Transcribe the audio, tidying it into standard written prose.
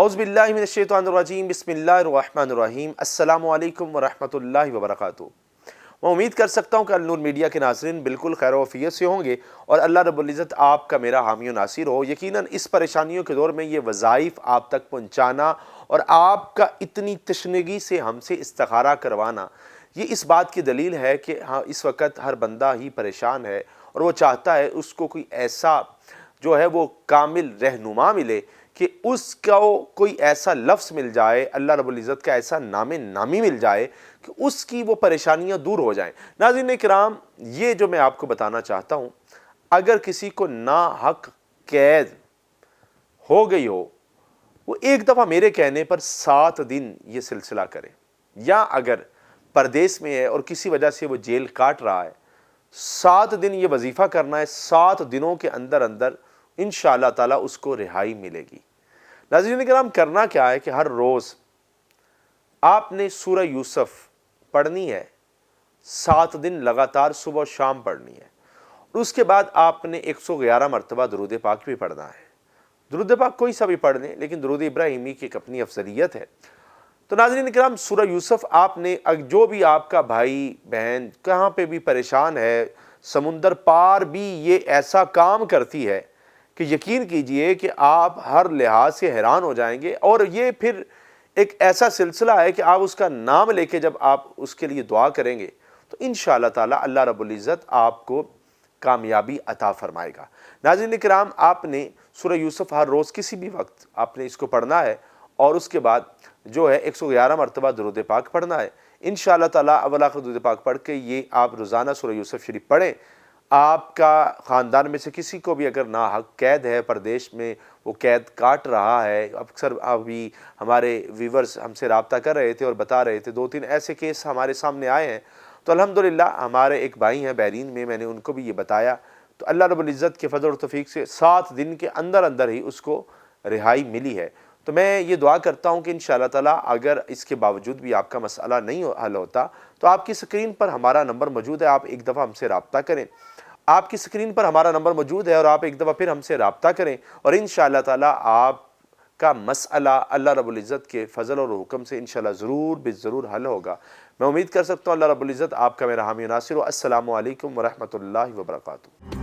औज़ु बिल्लाहि मिनश्शैतानिर्रजीम बिस्मिल्लाहिर्रहमानिर्रहीम अस्सलामु अलैकुम वरहमतुल्लाहि वबरकातुहू। मैं उम्मीद कर सकता हूँ कि अल-नूर मीडिया के नाज़रीन बिल्कुल खैर वफ़ियत से होंगे और अल्लाह रब्बुल इज़्ज़त आपका मेरा हामी व नासिर हो। यकीनन इस परेशानियों के दौर में ये वज़ाइफ़ आप तक पहुँचाना और आपका इतनी तशनगी से हमसे इस्तिखारा करवाना, ये इस बात की दलील है कि हाँ, इस वक़्त हर बंदा ही परेशान है और वो चाहता है उसको कोई ऐसा जो है वो कामिल रहनुमा मिले कि उसको कोई ऐसा लफ्ज़ मिल जाए, अल्लाह रब्बुल इज़्ज़त का ऐसा नामे नामी मिल जाए कि उसकी वो परेशानियाँ दूर हो जाएँ। नाज़रीन किराम, ये जो मैं आपको बताना चाहता हूँ, अगर किसी को नाहक कैद हो गई हो, वो एक दफ़ा मेरे कहने पर 7 दिन ये सिलसिला करे, या अगर परदेश में है और किसी वजह से वो जेल काट रहा है, 7 दिन ये वजीफ़ा करना है। 7 दिनों के अंदर अंदर इंशाअल्लाह ताला उसको रिहाई मिलेगी। नाज़रीन किराम, करना क्या है कि हर रोज़ आपने सूरह यूसुफ पढ़नी है, 7 दिन लगातार सुबह शाम पढ़नी है और उसके बाद आपने 111 मरतबा दुरूद पाक भी पढ़ना है। दुरूद पाक कोई सा भी पढ़ लें, लेकिन दुरूद इब्राहिमी की एक अपनी अफजलियत है। तो नाज़रीन किराम, सूरह यूसुफ आपने जो भी आपका भाई बहन कहाँ पे भी परेशान है, समुंदर पार भी ये ऐसा काम करती है कि यकीन कीजिए कि आप हर लिहाज से हैरान हो जाएंगे। और ये फिर एक ऐसा सिलसिला है कि आप उसका नाम लेके जब आप उसके लिए दुआ करेंगे तो इंशाअल्लाह ताला अल्लाह रब्बुल इज़्ज़त आपको कामयाबी अता फरमाएगा। नाज़रीन किराम, आपने सूरह यूसुफ हर रोज़ किसी भी वक्त आपने इसको पढ़ना है और उसके बाद जो है 111 मरतबा दुरूद पाक पढ़ना है। इंशाअल्लाह ताला अव्वल आखिर दुरूद पाक पढ़ के ये आप रोज़ाना सूरह यूसुफ शरीफ पढ़ें। आपका ख़ानदान में से किसी को भी अगर नाहक कैद है, परदेश में वो कैद काट रहा है, अक्सर अभी हमारे व्यूवर्स हमसे रब्ता कर रहे थे और बता रहे थे, 2-3 ऐसे केस हमारे सामने आए हैं। तो अल्हम्दुलिल्लाह हमारे एक भाई हैं बहरीन में, मैंने उनको भी ये बताया, तो अल्लाह रब्बुल इज़्ज़त के फज़ल और तौफ़ीक़ से 7 दिन के अंदर अंदर ही उसको रिहाई मिली है। तो मैं ये दुआ करता हूँ कि इंशाअल्लाह ताला अगर इसके बावजूद भी आपका मसला नहीं हल होता तो आपकी स्क्रीन पर हमारा नंबर मौजूद है, आप एक दफ़ा हमसे रब्ता करें। आपकी स्क्रीन पर हमारा नंबर मौजूद है और आप एक दफ़ा फिर हमसे रब्ता करें और इंशाअल्लाह ताला आपका मसला अल्लाह रब्बुल इज़्ज़त के फ़ज़ल और हुक्म से इंशाअल्लाह ज़रूर बिज़रूर हल होगा। मैं उम्मीद कर सकता हूँ अल्लाह रब्बुल इज़्ज़त आपका मेरा हामी नासिर हो। अस्सलामु अलैकुम व रहमतुल्लाहि व बरकातुहू।